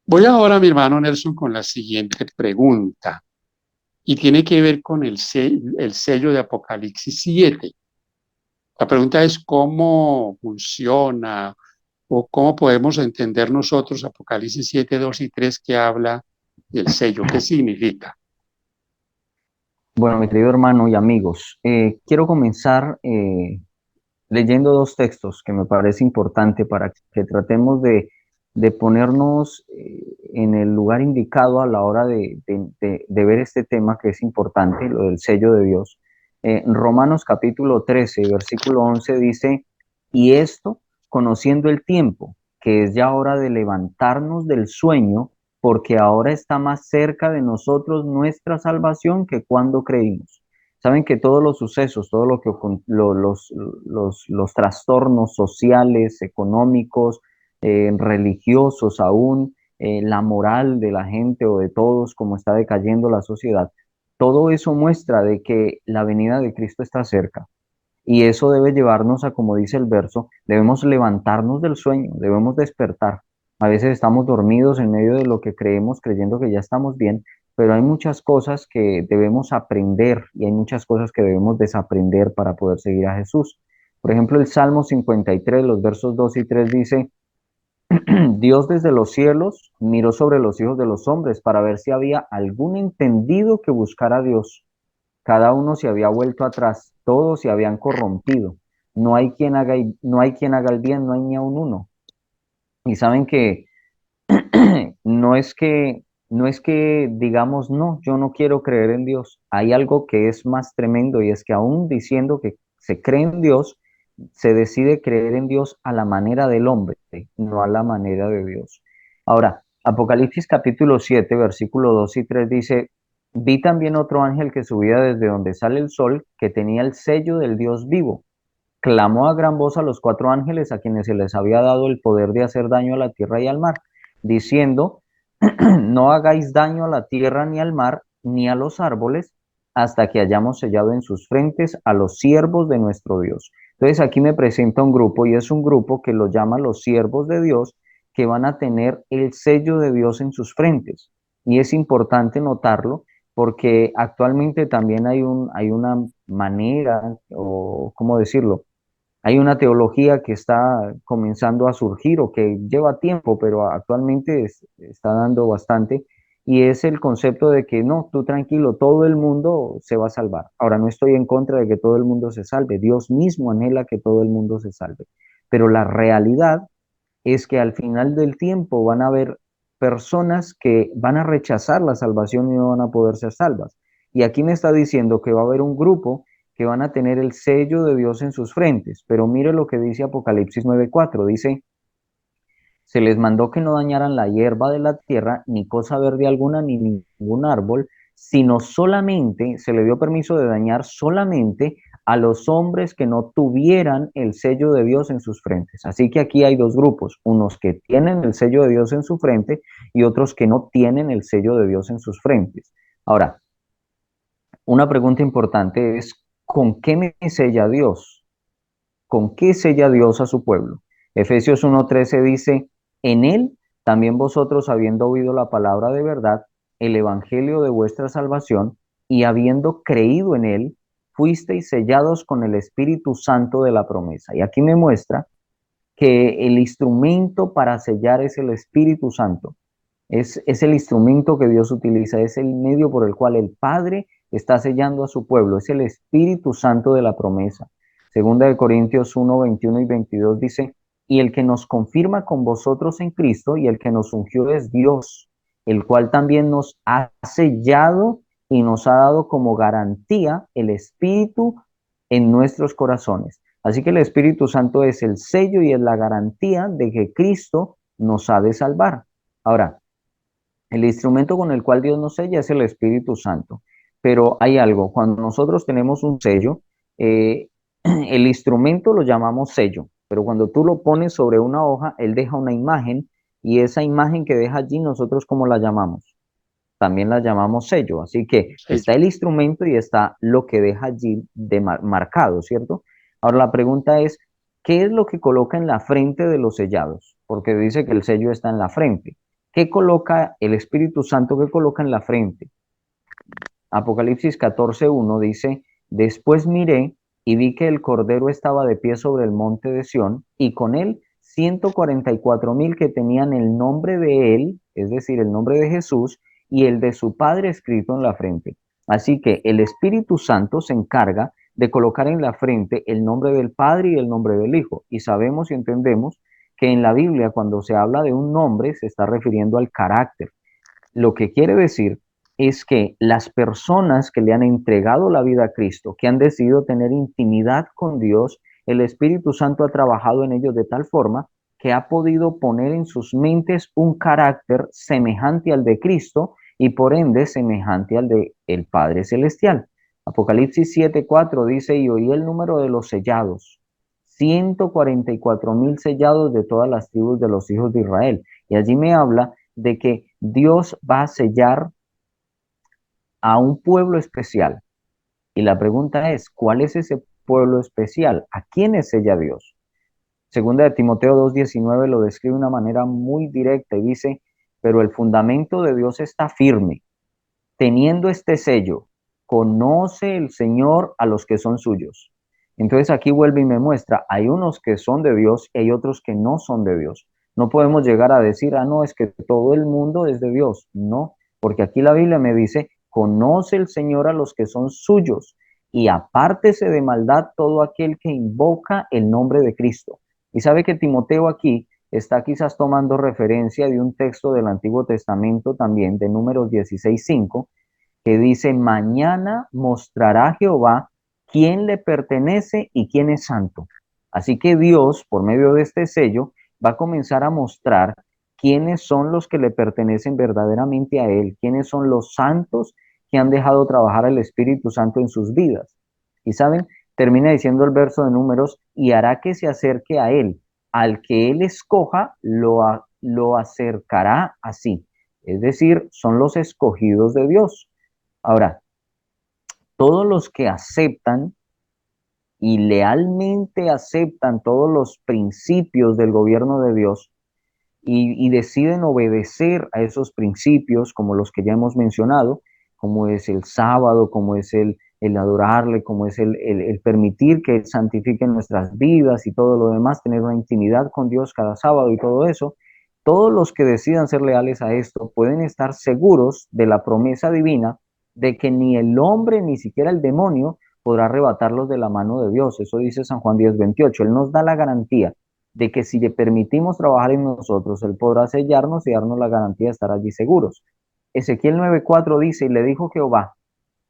Voy ahora, mi hermano Nelson, con la siguiente pregunta y tiene que ver con el sello de Apocalipsis 7. La pregunta es cómo funciona o cómo podemos entender nosotros Apocalipsis 7, 2 y 3 que habla del sello. ¿Qué significa? Bueno, mi querido hermano y amigos, quiero comenzar leyendo dos textos que me parece importante para que tratemos de ponernos en el lugar indicado a la hora de ver este tema que es importante, lo del sello de Dios. Romanos capítulo 13, versículo 11 dice, y esto, conociendo el tiempo, que es ya hora de levantarnos del sueño, porque ahora está más cerca de nosotros nuestra salvación que cuando creímos. Saben que todos los sucesos, todo lo que los trastornos sociales, económicos, religiosos aún, la moral de la gente o de todos, como está decayendo la sociedad, todo eso muestra de que la venida de Cristo está cerca. Y eso debe llevarnos a, como dice el verso, debemos levantarnos del sueño, debemos despertar. A veces estamos dormidos en medio de lo que creemos, creyendo que ya estamos bien, pero hay muchas cosas que debemos aprender y hay muchas cosas que debemos desaprender para poder seguir a Jesús. Por ejemplo, el Salmo 53, los versos 2 y 3 dice, Dios desde los cielos miró sobre los hijos de los hombres para ver si había algún entendido que buscara a Dios. Cada uno se había vuelto atrás, todos se habían corrompido. No hay quien haga el bien, no hay ni a un uno. Y saben que no es que no es que digamos, no, yo no quiero creer en Dios. Hay algo que es más tremendo y es que aún diciendo que se cree en Dios, se decide creer en Dios a la manera del hombre, no a la manera de Dios. Ahora, Apocalipsis capítulo 7 versículo 2 y 3 dice, vi también otro ángel que subía desde donde sale el sol, que tenía el sello del Dios vivo. Clamó a gran voz a los cuatro ángeles a quienes se les había dado el poder de hacer daño a la tierra y al mar, diciendo, no hagáis daño a la tierra ni al mar ni a los árboles hasta que hayamos sellado en sus frentes a los siervos de nuestro Dios. Entonces aquí me presenta un grupo y es un grupo que lo llama los siervos de Dios que van a tener el sello de Dios en sus frentes. Y es importante notarlo porque actualmente también hay una manera, o cómo decirlo, hay una teología que está comenzando a surgir o que lleva tiempo, pero actualmente está dando bastante, y es el concepto de que no, tú tranquilo, todo el mundo se va a salvar. Ahora, no estoy en contra de que todo el mundo se salve, Dios mismo anhela que todo el mundo se salve, pero la realidad es que al final del tiempo van a haber personas que van a rechazar la salvación y no van a poder ser salvas. Y aquí me está diciendo que va a haber un grupo que van a tener el sello de Dios en sus frentes. Pero mire lo que dice Apocalipsis 9:4. Dice, se les mandó que no dañaran la hierba de la tierra, ni cosa verde alguna, ni ningún árbol, sino solamente, se le dio permiso de dañar solamente a los hombres que no tuvieran el sello de Dios en sus frentes. Así que aquí hay dos grupos, unos que tienen el sello de Dios en su frente y otros que no tienen el sello de Dios en sus frentes. Ahora, una pregunta importante es, ¿con qué me sella Dios? ¿Con qué sella Dios a su pueblo? Efesios 1:13 dice, en él también vosotros, habiendo oído la palabra de verdad, el evangelio de vuestra salvación, y habiendo creído en él, fuisteis sellados con el Espíritu Santo de la promesa. Y aquí me muestra que el instrumento para sellar es el Espíritu Santo. Es el instrumento que Dios utiliza, es el medio por el cual el Padre está sellando a su pueblo, es el Espíritu Santo de la promesa. Segunda de Corintios 1, 21 y 22 dice, y el que nos confirma con vosotros en Cristo y el que nos ungió es Dios, el cual también nos ha sellado y nos ha dado como garantía el Espíritu en nuestros corazones. Así que el Espíritu Santo es el sello y es la garantía de que Cristo nos ha de salvar. Ahora, el instrumento con el cual Dios nos sella es el Espíritu Santo. Pero hay algo, cuando nosotros tenemos un sello, el instrumento lo llamamos sello, pero cuando tú lo pones sobre una hoja, él deja una imagen y esa imagen que deja allí, nosotros ¿cómo la llamamos? También la llamamos sello. Así que está Sello. el instrumento y está lo que deja allí marcado, ¿cierto? Ahora la pregunta es, ¿qué es lo que coloca en la frente de los sellados? Porque dice que el sello está en la frente. ¿Qué coloca el Espíritu Santo? ¿Qué coloca en la frente? Apocalipsis 14:1 dice, después miré y vi que el Cordero estaba de pie sobre el monte de Sión y con él 144,000 que tenían el nombre de él, es decir, el nombre de Jesús y el de su Padre escrito en la frente. Así que el Espíritu Santo se encarga de colocar en la frente el nombre del Padre y el nombre del Hijo. Y sabemos y entendemos que en la Biblia cuando se habla de un nombre se está refiriendo al carácter. Lo que quiere decir es que las personas que le han entregado la vida a Cristo, que han decidido tener intimidad con Dios, el Espíritu Santo ha trabajado en ellos de tal forma que ha podido poner en sus mentes un carácter semejante al de Cristo y por ende semejante al de el Padre Celestial. Apocalipsis 7:4 dice, y oí el número de los sellados, 144,000 sellados de todas las tribus de los hijos de Israel. Y allí me habla de que Dios va a sellar a un pueblo especial. Y la pregunta es, ¿cuál es ese pueblo especial? ¿A quiénes sella Dios? Segunda de Timoteo 2:19 lo describe de una manera muy directa y dice, pero el fundamento de Dios está firme. Teniendo este sello, conoce el Señor a los que son suyos. Entonces aquí vuelve y me muestra, hay unos que son de Dios y hay otros que no son de Dios. No podemos llegar a decir, no, es que todo el mundo es de Dios. No, porque aquí la Biblia me dice, conoce el Señor a los que son suyos y apártese de maldad todo aquel que invoca el nombre de Cristo. Y sabe que Timoteo aquí está quizás tomando referencia de un texto del Antiguo Testamento también, de Números 16:5, que dice, mañana mostrará Jehová quién le pertenece y quién es santo. Así que Dios, por medio de este sello, va a comenzar a mostrar quiénes son los que le pertenecen verdaderamente a Él, quiénes son los santos que han dejado trabajar al Espíritu Santo en sus vidas. Y saben, termina diciendo el verso de Números, y hará que se acerque a Él. Al que Él escoja, lo acercará así. Es decir, son los escogidos de Dios. Ahora, todos los que aceptan y lealmente aceptan todos los principios del gobierno de Dios y deciden obedecer a esos principios, como los que ya hemos mencionado, como es el sábado, como es el adorarle, como es el permitir que Él santifique nuestras vidas y todo lo demás, tener una intimidad con Dios cada sábado y todo eso, todos los que decidan ser leales a esto pueden estar seguros de la promesa divina de que ni el hombre ni siquiera el demonio podrá arrebatarlos de la mano de Dios. Eso dice San Juan 10:28. Él nos da la garantía de que si le permitimos trabajar en nosotros, Él podrá sellarnos y darnos la garantía de estar allí seguros. Ezequiel 9:4 dice, y le dijo Jehová,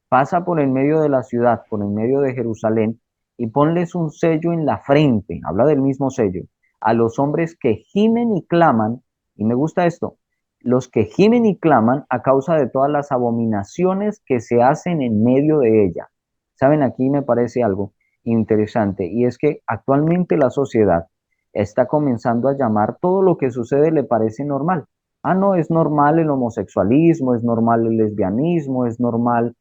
pasa por el medio de la ciudad, por el medio de Jerusalén, y ponles un sello en la frente, habla del mismo sello, a los hombres que gimen y claman, y me gusta esto, los que gimen y claman a causa de todas las abominaciones que se hacen en medio de ella. Saben, aquí me parece algo interesante, y es que actualmente la sociedad está comenzando a llamar todo lo que sucede le parece normal. No, es normal el homosexualismo, es normal el lesbianismo, es normal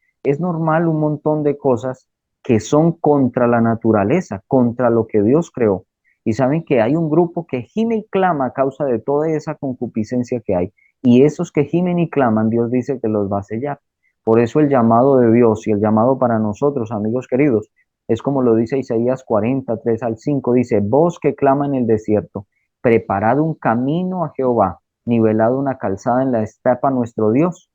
un montón de cosas que son contra la naturaleza, contra lo que Dios creó. Y saben que hay un grupo que gime y clama a causa de toda esa concupiscencia que hay. Y esos que gimen y claman, Dios dice que los va a sellar. Por eso el llamado de Dios y el llamado para nosotros, amigos queridos, es como lo dice Isaías 43:5, dice, vos que clama en el desierto, preparad un camino a Jehová, nivelad una calzada en la estepa nuestro Dios,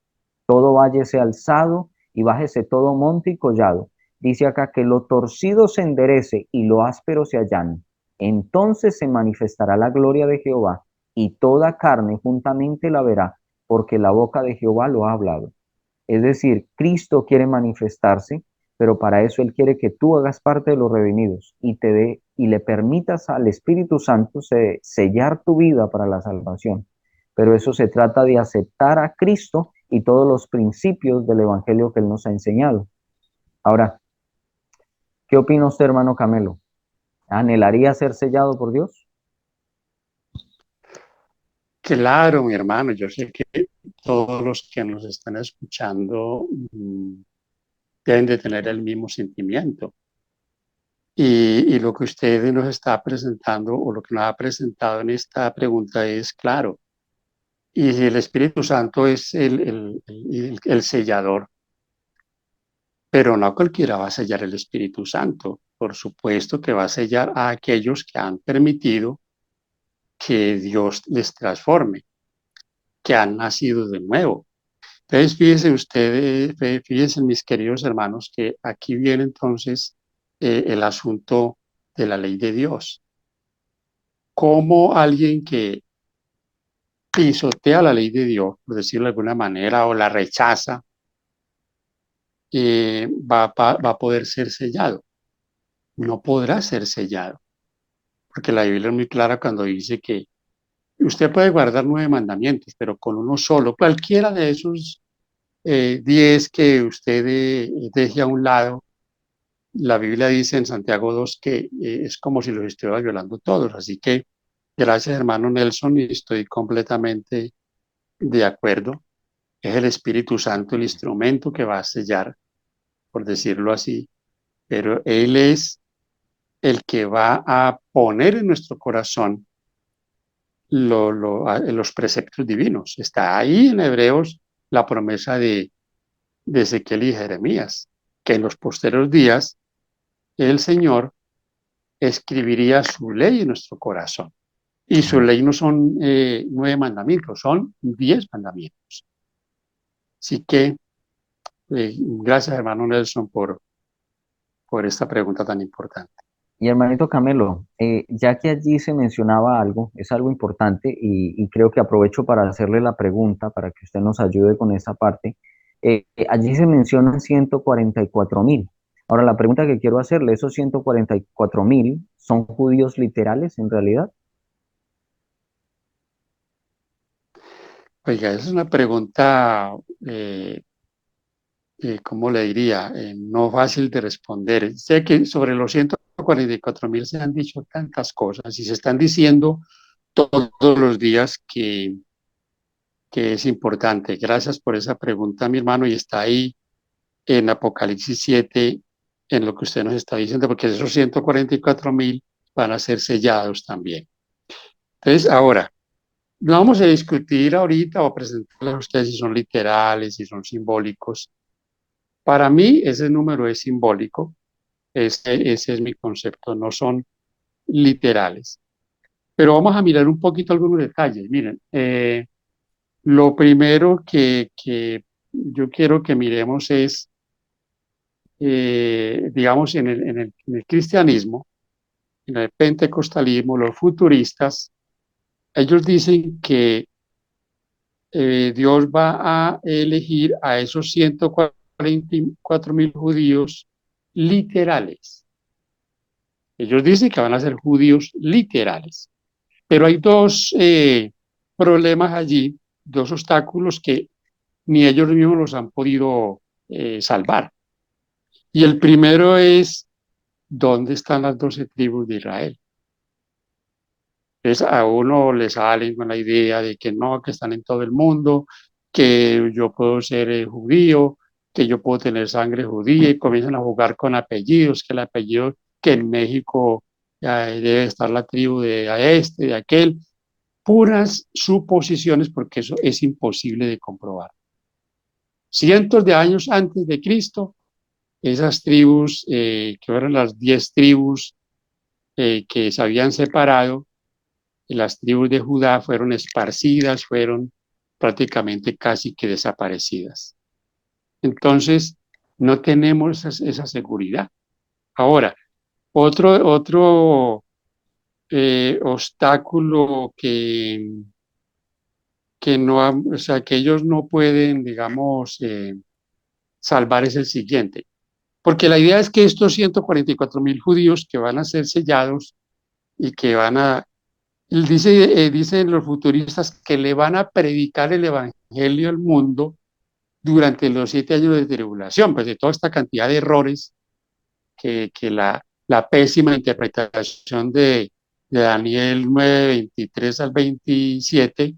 todo valle sea alzado y bájese todo monte y collado. Dice acá que lo torcido se enderece y lo áspero se allane. Entonces se manifestará la gloria de Jehová y toda carne juntamente la verá, porque la boca de Jehová lo ha hablado. Es decir, Cristo quiere manifestarse, pero para eso Él quiere que tú hagas parte de los redimidos y te dé y le permitas al Espíritu Santo sellar tu vida para la salvación. Pero eso se trata de aceptar a Cristo y todos los principios del Evangelio que Él nos ha enseñado. Ahora, ¿qué opina usted, hermano Camelo? ¿Anhelaría ser sellado por Dios? Claro, mi hermano, yo sé que todos los que nos están escuchando deben de tener el mismo sentimiento. Y lo que usted nos está presentando o lo que nos ha presentado en esta pregunta es claro. Y el Espíritu Santo es el sellador, pero no cualquiera va a sellar el Espíritu Santo. Por supuesto que va a sellar a aquellos que han permitido que Dios les transforme, que han nacido de nuevo. Entonces, fíjense ustedes, fíjense mis queridos hermanos, que aquí viene entonces el asunto de la ley de Dios. Cómo alguien que pisotea la ley de Dios, por decirlo de alguna manera, o la rechaza, va a poder ser sellado. No podrá ser sellado, porque la Biblia es muy clara cuando dice que usted puede guardar 9 mandamientos, pero con uno solo, cualquiera de esos 10 que usted deje a un lado, la Biblia dice en Santiago 2 que es como si los estuviera violando todos. Así que gracias, hermano Nelson, y estoy completamente de acuerdo. Es el Espíritu Santo el instrumento que va a sellar, por decirlo así, pero Él es el que va a poner en nuestro corazón los preceptos divinos. Está ahí en Hebreos la promesa de Ezequiel y Jeremías, que en los posteriores días el Señor escribiría su ley en nuestro corazón. Y su ley no son 9 mandamientos, son 10 mandamientos. Así que gracias, hermano Nelson, por esta pregunta tan importante. Y hermanito Camelo, ya que allí se mencionaba algo, es algo importante y creo que aprovecho para hacerle la pregunta para que usted nos ayude con esa parte. Allí se mencionan 144.000. Ahora, la pregunta que quiero hacerle, ¿esos 144.000 son judíos literales en realidad? Oiga, esa es una pregunta, ¿cómo le diría? No fácil de responder. Sé que sobre los 144.000 se han dicho tantas cosas y se están diciendo todos los días que es importante. Gracias por esa pregunta, mi hermano, y está ahí en Apocalipsis 7, en lo que usted nos está diciendo, porque esos 144.000 van a ser sellados también. Entonces, ahora, no vamos a discutir ahorita o presentarles a ustedes si son literales, si son simbólicos. Para mí, ese número es simbólico, ese es mi concepto, no son literales. Pero vamos a mirar un poquito algunos detalles. Miren, lo primero que yo quiero que miremos es, digamos, en el cristianismo, en el pentecostalismo, los futuristas, ellos dicen que Dios va a elegir a esos 144.000 judíos literales. Ellos dicen que van a ser judíos literales. Pero hay dos problemas allí, dos obstáculos que ni ellos mismos los han podido salvar. Y el primero es, ¿dónde están las 12 tribus de Israel? Entonces a uno le salen con la idea de que no, que están en todo el mundo, que yo puedo ser judío, que yo puedo tener sangre judía y comienzan a jugar con apellidos, que el apellido que en México debe estar la tribu de este, de aquel, puras suposiciones porque eso es imposible de comprobar. Cientos de años antes de Cristo, esas tribus, que fueron las 10 tribus que se habían separado, las tribus de Judá fueron esparcidas, fueron prácticamente casi que desaparecidas. Entonces, no tenemos esa seguridad. Ahora, otro obstáculo que no, o sea, que ellos no pueden, digamos, salvar es el siguiente. Porque la idea es que estos 144.000 judíos que van a ser sellados y que van a, dicen los futuristas que le van a predicar el evangelio al mundo durante los 7 años de tribulación, pues de toda esta cantidad de errores que la pésima interpretación de Daniel 9, 23 al 27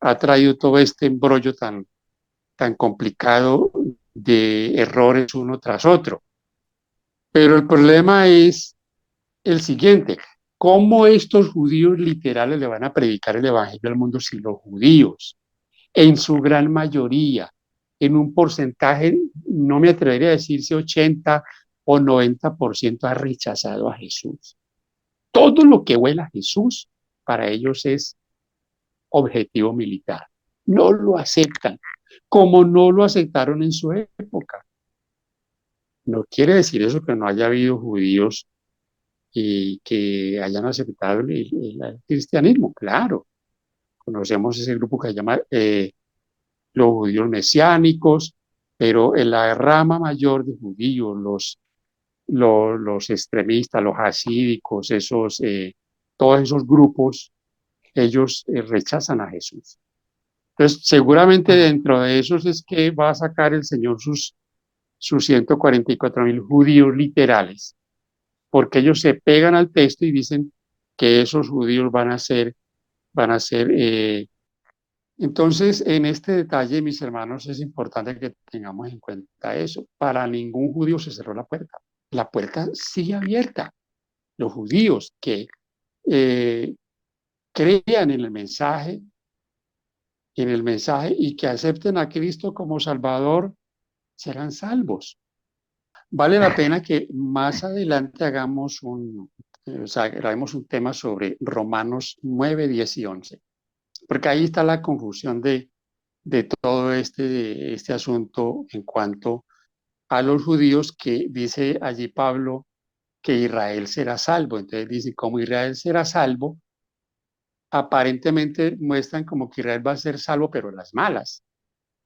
ha traído todo este embrollo tan complicado de errores uno tras otro. Pero el problema es el siguiente: ¿cómo estos judíos literales le van a predicar el evangelio al mundo si los judíos en su gran mayoría, en un porcentaje, no me atrevería a decir si 80 o 90% ha rechazado a Jesús. Todo lo que huela a Jesús para ellos es objetivo militar. No lo aceptan, como no lo aceptaron en su época. No quiere decir eso que no haya habido judíos y que hayan aceptado el cristianismo. Claro, conocemos ese grupo que se llama los judíos mesiánicos, pero en la rama mayor de judíos, los extremistas, los hasídicos, todos esos grupos, ellos rechazan a Jesús. Entonces, seguramente dentro de esos es que va a sacar el Señor sus 144.000 judíos literales, porque ellos se pegan al texto y dicen que esos judíos van a ser. Entonces, en este detalle, mis hermanos, es importante que tengamos en cuenta eso. Para ningún judío se cerró la puerta. La puerta sigue abierta. Los judíos que eh, crean en el mensaje y que acepten a Cristo como Salvador, serán salvos. Vale la pena que más adelante hagamos un tema sobre Romanos 9, 10 y 11, porque ahí está la confusión de todo este asunto en cuanto a los judíos, que dice allí Pablo que Israel será salvo. Entonces dice, ¿cómo Israel será salvo? Aparentemente muestran como que Israel va a ser salvo, pero en las malas,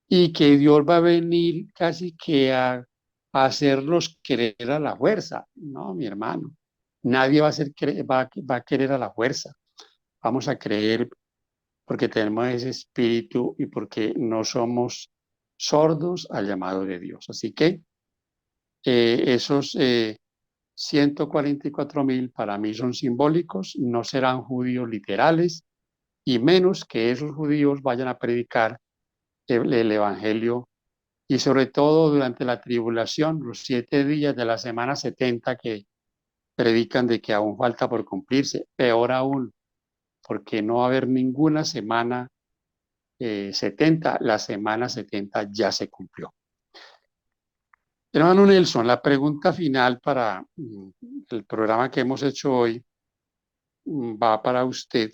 y que Dios va a venir casi que a hacerlos querer a la fuerza. No, mi hermano, nadie va a querer a la fuerza. Vamos a creer porque tenemos ese espíritu y porque no somos sordos al llamado de Dios. Así que esos 144.000 para mí son simbólicos, no serán judíos literales, y menos que esos judíos vayan a predicar el Evangelio, y sobre todo durante la tribulación, los 7 días de la semana 70 que predican de que aún falta por cumplirse. Peor aún, porque no va a haber ninguna semana 70, la semana 70 ya se cumplió. Hermano Nelson, la pregunta final para el programa que hemos hecho hoy va para usted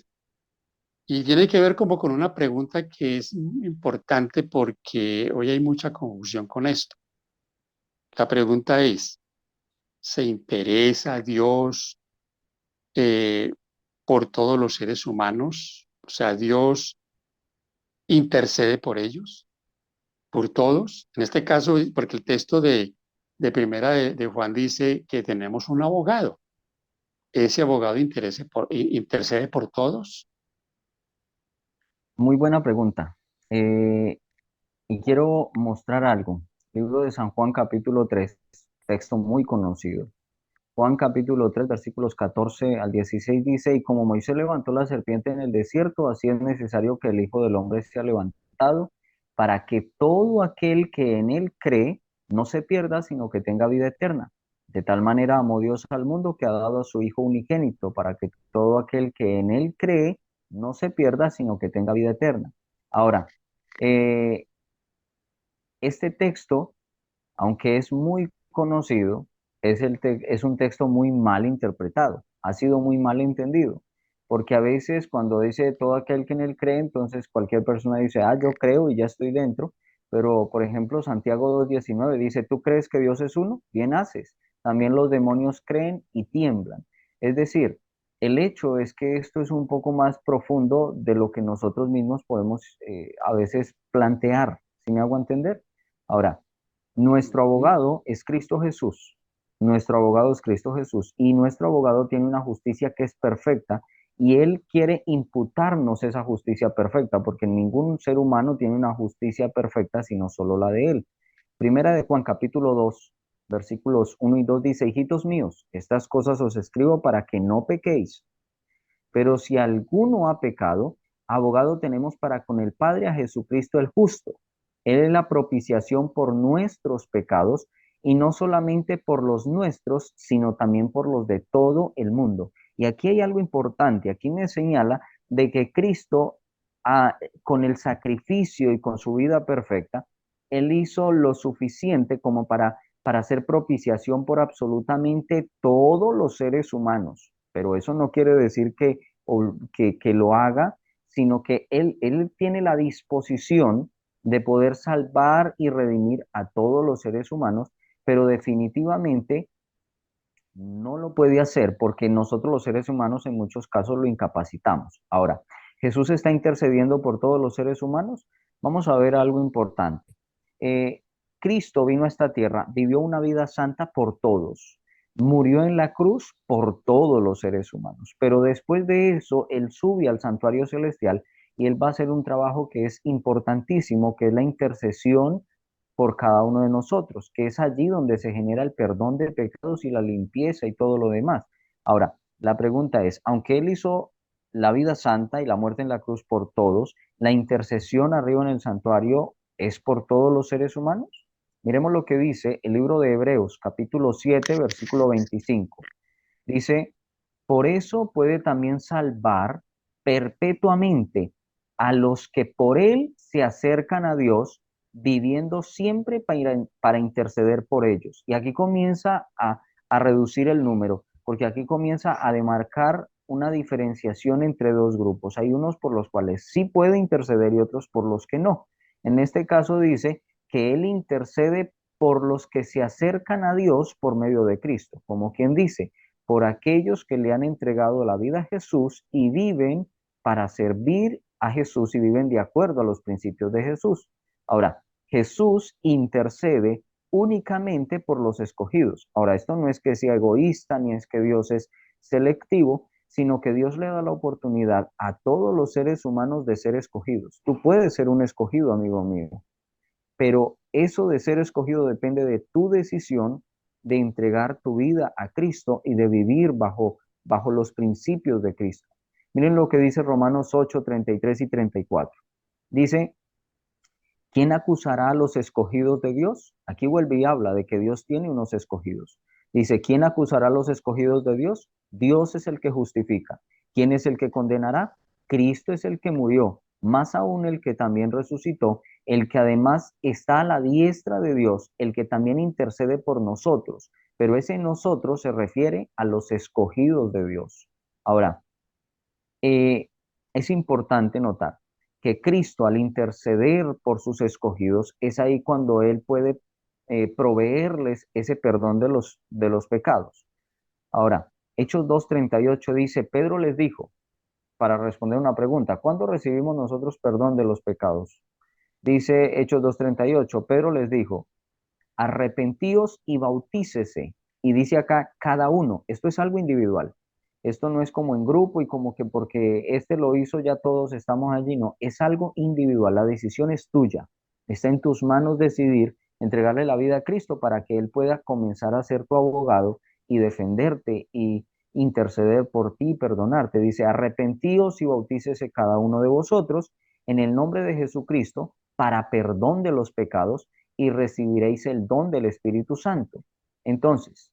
y tiene que ver como con una pregunta que es importante porque hoy hay mucha confusión con esto. La pregunta es, ¿se interesa Dios eh, por todos los seres humanos? O sea, ¿Dios intercede por ellos, por todos? En este caso, porque el texto de primera de Juan dice que tenemos un abogado. ¿Ese abogado intercede por todos? Muy buena pregunta. Y quiero mostrar algo. Libro de San Juan capítulo 3, texto muy conocido. Juan capítulo 3 versículos 14 al 16 dice, y como Moisés levantó la serpiente en el desierto, así es necesario que el Hijo del Hombre sea levantado, para que todo aquel que en él cree no se pierda, sino que tenga vida eterna. De tal manera amó Dios al mundo que ha dado a su Hijo unigénito, para que todo aquel que en él cree no se pierda, sino que tenga vida eterna. Ahora, eh, este texto, aunque es muy conocido, es un texto muy mal interpretado, ha sido muy mal entendido, porque a veces cuando dice todo aquel que en él cree, entonces cualquier persona dice, ah, yo creo y ya estoy dentro, pero por ejemplo Santiago 2:19 dice, ¿tú crees que Dios es uno? Bien haces. También los demonios creen y tiemblan. Es decir, el hecho es que esto es un poco más profundo de lo que nosotros mismos podemos a veces plantear, ¿sí me hago entender? Ahora, nuestro abogado es Cristo Jesús. Nuestro abogado es Cristo Jesús y nuestro abogado tiene una justicia que es perfecta y Él quiere imputarnos esa justicia perfecta porque ningún ser humano tiene una justicia perfecta sino solo la de Él. Primera de Juan capítulo 2 versículos 1 y 2 dice, hijitos míos, estas cosas os escribo para que no pequéis. Pero si alguno ha pecado, abogado tenemos para con el Padre a Jesucristo el justo. Él es la propiciación por nuestros pecados y no solamente por los nuestros, sino también por los de todo el mundo. Y aquí hay algo importante, aquí me señala de que Cristo con el sacrificio y con su vida perfecta, Él hizo lo suficiente como para hacer propiciación por absolutamente todos los seres humanos. Pero eso no quiere decir que lo haga, sino que él tiene la disposición de poder salvar y redimir a todos los seres humanos, pero definitivamente no lo puede hacer porque nosotros los seres humanos en muchos casos lo incapacitamos. Ahora, ¿Jesús está intercediendo por todos los seres humanos? Vamos a ver algo importante. Eh, Cristo vino a esta tierra, vivió una vida santa por todos, murió en la cruz por todos los seres humanos, pero después de eso, Él sube al santuario celestial y Él va a hacer un trabajo que es importantísimo, que es la intercesión por cada uno de nosotros, que es allí donde se genera el perdón de pecados y la limpieza y todo lo demás. Ahora, la pregunta es, aunque Él hizo la vida santa y la muerte en la cruz por todos, ¿la intercesión arriba en el santuario es por todos los seres humanos? Miremos lo que dice el libro de Hebreos, capítulo 7, versículo 25. Dice, por eso puede también salvar perpetuamente a los que por él se acercan a Dios, viviendo siempre para interceder por ellos. Y aquí comienza a reducir el número, porque aquí comienza a demarcar una diferenciación entre dos grupos. Hay unos por los cuales sí puede interceder y otros por los que no. En este caso dice que él intercede por los que se acercan a Dios por medio de Cristo, como quien dice, por aquellos que le han entregado la vida a Jesús y viven para servir a Jesús y viven de acuerdo a los principios de Jesús. Ahora, Jesús intercede únicamente por los escogidos. Ahora, esto no es que sea egoísta ni es que Dios es selectivo, sino que Dios le da la oportunidad a todos los seres humanos de ser escogidos. Tú puedes ser un escogido, amigo mío, pero eso de ser escogido depende de tu decisión de entregar tu vida a Cristo y de vivir bajo los principios de Cristo. Miren lo que dice Romanos 8, 33 y 34. Dice, ¿quién acusará a los escogidos de Dios? Aquí vuelve y habla de que Dios tiene unos escogidos. Dice, ¿quién acusará a los escogidos de Dios? Dios es el que justifica. ¿Quién es el que condenará? Cristo es el que murió, más aún el que también resucitó, el que además está a la diestra de Dios, el que también intercede por nosotros. Pero ese nosotros se refiere a los escogidos de Dios. Ahora, es importante notar que Cristo al interceder por sus escogidos es ahí cuando Él puede proveerles ese perdón de los pecados. Ahora, Hechos 2:38 dice, Pedro les dijo, para responder una pregunta, ¿cuándo recibimos nosotros perdón de los pecados? Dice Hechos 2:38, Pedro les dijo, arrepentíos y bautícese. Y dice acá, cada uno, esto es algo individual. Esto no es como en grupo y como que porque este lo hizo ya todos estamos allí, no, es algo individual, la decisión es tuya, está en tus manos decidir entregarle la vida a Cristo para que Él pueda comenzar a ser tu abogado y defenderte y interceder por ti y perdonarte. Dice, arrepentíos y bautícese cada uno de vosotros en el nombre de Jesucristo para perdón de los pecados y recibiréis el don del Espíritu Santo. Entonces,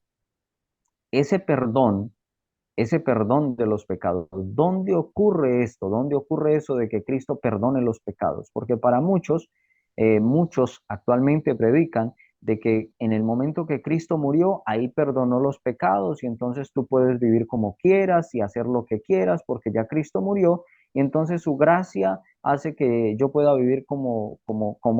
ese perdón, ese perdón de los pecados, ¿dónde ocurre esto? ¿Dónde ocurre eso de que Cristo perdone los pecados? Porque para muchos, muchos actualmente predican de que en el momento que Cristo murió, ahí perdonó los pecados y entonces tú puedes vivir como quieras y hacer lo que quieras porque ya Cristo murió y entonces su gracia hace que yo pueda vivir como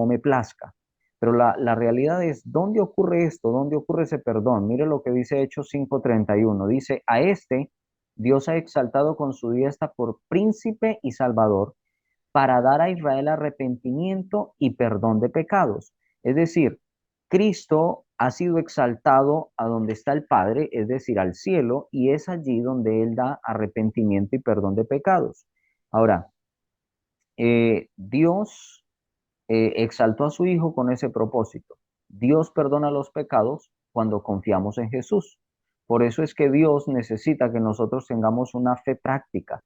me plazca. Pero la realidad es, ¿dónde ocurre esto? ¿Dónde ocurre ese perdón? Mire lo que dice Hechos 5:31. Dice, a este Dios ha exaltado con su diestra por príncipe y salvador para dar a Israel arrepentimiento y perdón de pecados. Es decir, Cristo ha sido exaltado a donde está el Padre, es decir, al cielo, y es allí donde Él da arrepentimiento y perdón de pecados. Ahora, Dios exaltó a su Hijo con ese propósito. Dios perdona los pecados cuando confiamos en Jesús. Por eso es que Dios necesita que nosotros tengamos una fe práctica.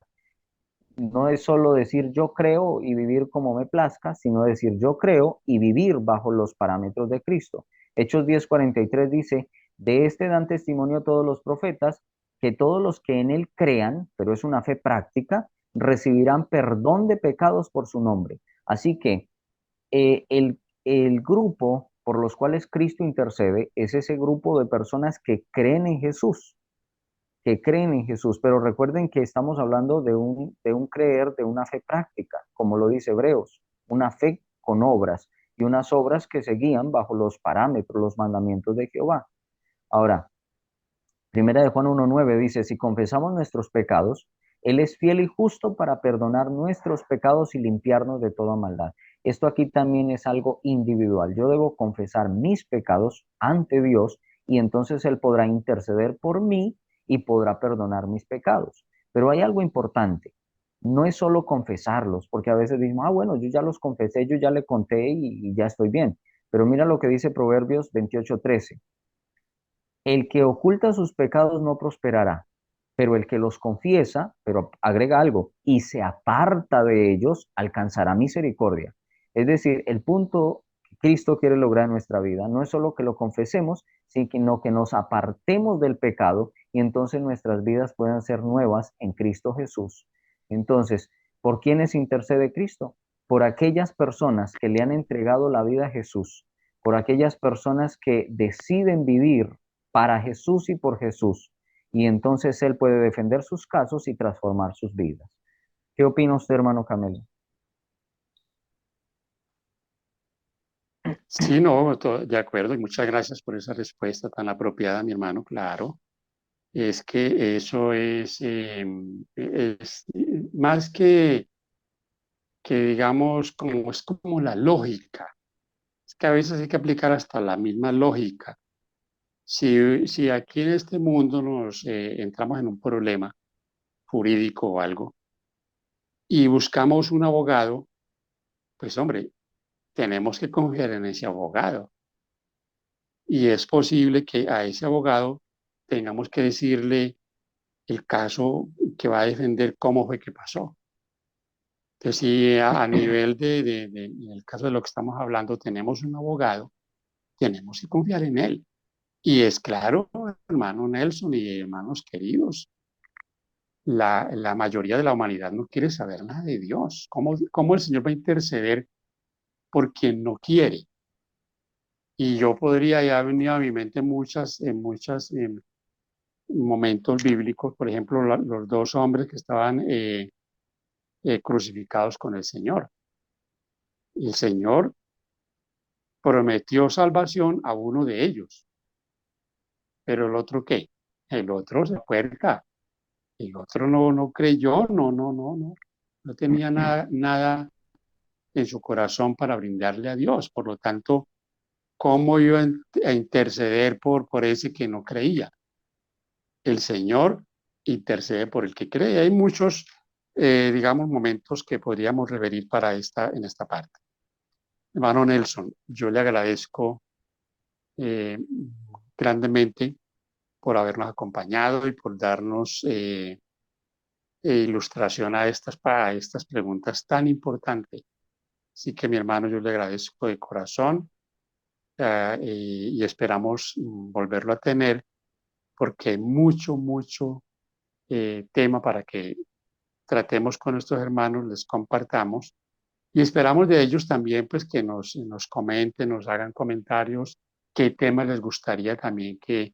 No es solo decir yo creo y vivir como me plazca, sino decir yo creo y vivir bajo los parámetros de Cristo. Hechos 10:43 dice, de este dan testimonio todos los profetas, que todos los que en él crean, pero es una fe práctica, recibirán perdón de pecados por su nombre. Así que el grupo por los cuales Cristo intercede es ese grupo de personas que creen en Jesús, pero recuerden que estamos hablando de un creer, de una fe práctica, como lo dice Hebreos, una fe con obras y unas obras que se guían bajo los parámetros, los mandamientos de Jehová. Ahora, Primera de Juan 1.9 dice, si confesamos nuestros pecados, Él es fiel y justo para perdonar nuestros pecados y limpiarnos de toda maldad. Esto aquí también es algo individual. Yo debo confesar mis pecados ante Dios y entonces Él podrá interceder por mí y podrá perdonar mis pecados. Pero hay algo importante. No es solo confesarlos, porque a veces decimos, bueno, yo ya los confesé, yo ya le conté y ya estoy bien. Pero mira lo que dice Proverbios 28.13. El que oculta sus pecados no prosperará, pero el que los confiesa, pero agrega algo, y se aparta de ellos, alcanzará misericordia. Es decir, el punto que Cristo quiere lograr en nuestra vida no es solo que lo confesemos, sino que nos apartemos del pecado y entonces nuestras vidas puedan ser nuevas en Cristo Jesús. Entonces, ¿por quiénes intercede Cristo? Por aquellas personas que le han entregado la vida a Jesús, por aquellas personas que deciden vivir para Jesús y por Jesús. Y entonces Él puede defender sus casos y transformar sus vidas. ¿Qué opina usted, hermano Camelo? Sí, no, de acuerdo, y muchas gracias por esa respuesta tan apropiada, mi hermano, claro. Es que eso es más que digamos, como es como la lógica. Es que a veces hay que aplicar hasta la misma lógica. Si aquí en este mundo nos entramos en un problema jurídico o algo y buscamos un abogado, pues hombre, tenemos que confiar en ese abogado. Y es posible que a ese abogado tengamos que decirle el caso que va a defender cómo fue que pasó. Entonces, si a nivel en el caso de lo que estamos hablando, tenemos un abogado, tenemos que confiar en él. Y es claro, hermano Nelson y hermanos queridos, la mayoría de la humanidad no quiere saber nada de Dios. ¿Cómo el Señor va a interceder por quien no quiere? Y yo podría, ya ha venido a mi mente en momentos bíblicos, por ejemplo, los dos hombres que estaban crucificados con el Señor. El Señor prometió salvación a uno de ellos, pero el otro ¿qué? El otro se puerca, el otro no creyó, no tenía nada en su corazón para brindarle a Dios. Por lo tanto, ¿cómo iba a interceder por ese que no creía? El Señor intercede por el que cree. Hay muchos, digamos, momentos que podríamos referir en esta parte. Hermano Nelson, yo le agradezco eh, grandemente por habernos acompañado y por darnos ilustración a estas preguntas tan importantes. Así que mi hermano, yo le agradezco de corazón y esperamos volverlo a tener porque hay mucho tema para que tratemos con nuestros hermanos, les compartamos y esperamos de ellos también pues que nos comenten, nos hagan comentarios, qué temas les gustaría también que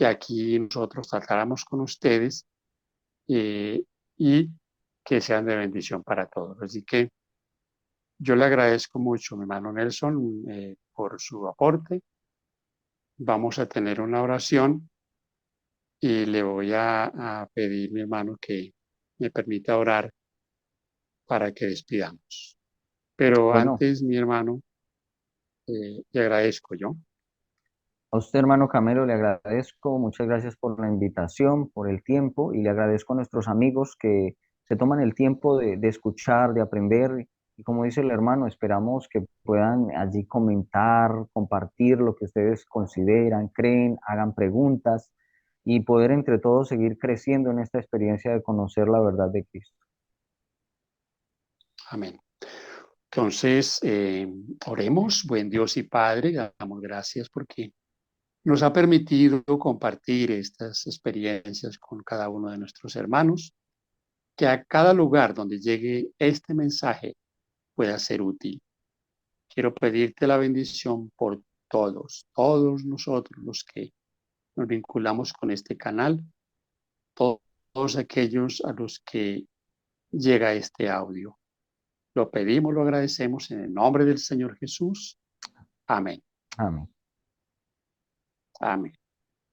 aquí nosotros tratáramos con ustedes y que sean de bendición para todos. Así que yo le agradezco mucho, mi hermano Nelson, por su aporte. Vamos a tener una oración y le voy a pedir, mi hermano, que me permita orar para que despidamos. Pero Bueno, antes, mi hermano, le agradezco yo. a usted, hermano Camelo, le agradezco. Muchas gracias por la invitación, por el tiempo y le agradezco a nuestros amigos que se toman el tiempo de escuchar, de aprender. Y como dice el hermano, esperamos que puedan allí comentar, compartir lo que ustedes consideran, creen, hagan preguntas y poder entre todos seguir creciendo en esta experiencia de conocer la verdad de Cristo. Amén. Entonces, oremos, buen Dios y Padre, damos gracias porque nos ha permitido compartir estas experiencias con cada uno de nuestros hermanos. que a cada lugar donde llegue este mensaje pueda ser útil. Quiero pedirte la bendición por todos nosotros los que nos vinculamos con este canal, todos aquellos a los que llega este audio. Lo pedimos, lo agradecemos en el nombre del Señor Jesús. Amén. Amén. Amén.